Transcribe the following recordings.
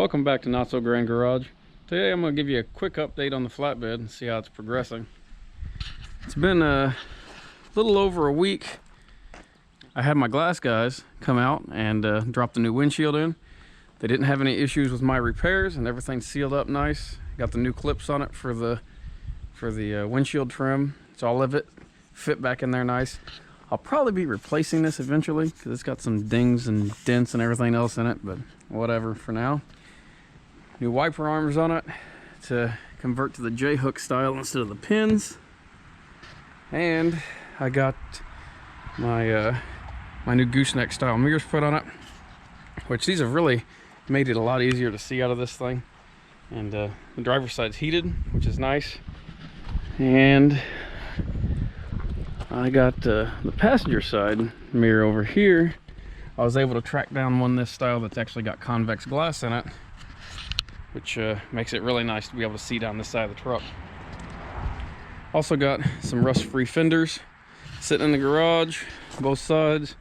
Welcome back to Not So Grand Garage. Today I'm going to give you a quick update on the flatbed and see how it's progressing. It's been a little over a week. I had my glass guys come out and drop the new windshield in. They didn't have any issues with my repairs and everything's sealed up nice. Got the new clips on it for the windshield trim. It's all of it fit back in there nice. I'll probably be replacing this eventually because it's got some dings and dents and everything else in it, but whatever for now. New wiper arms on it to convert to the J-hook style instead of the pins. And I got my my new gooseneck style mirrors put on it, which these have really made it a lot easier to see out of this thing. And the driver's side's heated, which is nice. And I got the passenger side mirror over here. I was able to track down one this style that's actually got convex glass in it, which makes it really nice to be able to see down this side of the truck. Also got some rust-free fenders sitting in the garage, both sides,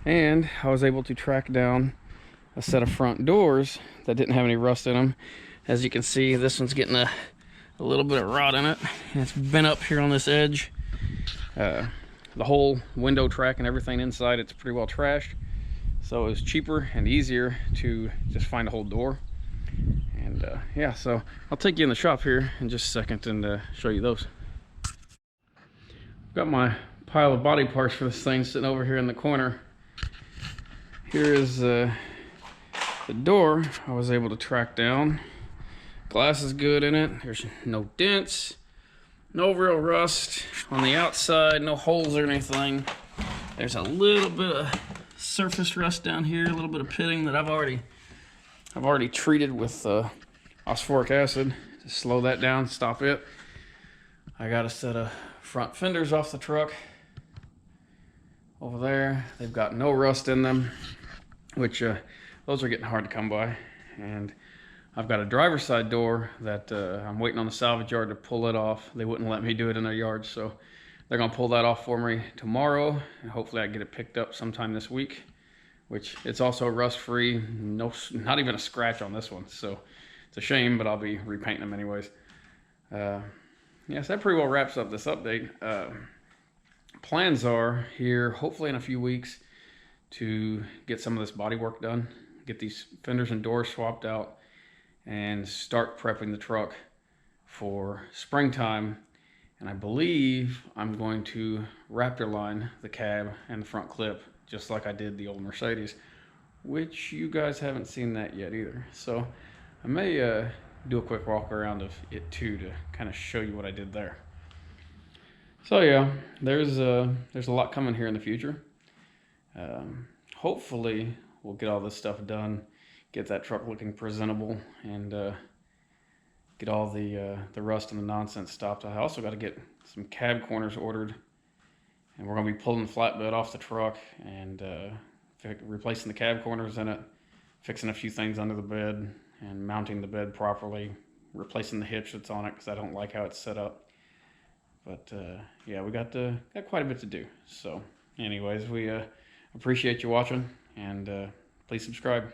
and I was able to track down a set of front doors that didn't have any rust in them. As you can see, this one's getting a little bit of rot in it, and it's bent up here on this edge. The whole window track and everything inside, it's pretty well trashed, so it was cheaper and easier to just find a whole door. And yeah, so I'll take you in the shop here in just a second and show you those. Got my pile of body parts for this thing sitting over here in the corner. Here is the door I was able to track down. Glass is good in it. There's no dents, no real rust on the outside, no holes or anything. There's a little bit of surface rust down here, a little bit of pitting that I've already treated with phosphoric acid to slow that down, stop it. I got a set of front fenders off the truck over there. They've got no rust in them, which those are getting hard to come by. And I've got a driver's side door that I'm waiting on the salvage yard to pull it off. They wouldn't let me do it in their yard, so they're gonna pull that off for me tomorrow, and hopefully I can get it picked up sometime this week. Which it's also rust-free, not even a scratch on this one, so it's a shame, but I'll be repainting them anyways. Yes, that pretty well wraps up this update. Plans are here, hopefully in a few weeks, to get some of this body work done, get these fenders and doors swapped out, and start prepping the truck for springtime. And I believe I'm going to Raptor line the cab and the front clip, just like I did the old Mercedes, which you guys haven't seen that yet either. So I may do a quick walk around of it too to kind of show you what I did there. So yeah, there's a lot coming here in the future. Hopefully we'll get all this stuff done, get that truck looking presentable, and get all the rust and the nonsense stopped. I also got to get some cab corners ordered, and we're going to be pulling the flatbed off the truck and replacing the cab corners in it, fixing a few things under the bed and mounting the bed properly, replacing the hitch that's on it because I don't like how it's set up. But yeah, we got quite a bit to do. So anyways, we appreciate you watching, and please subscribe.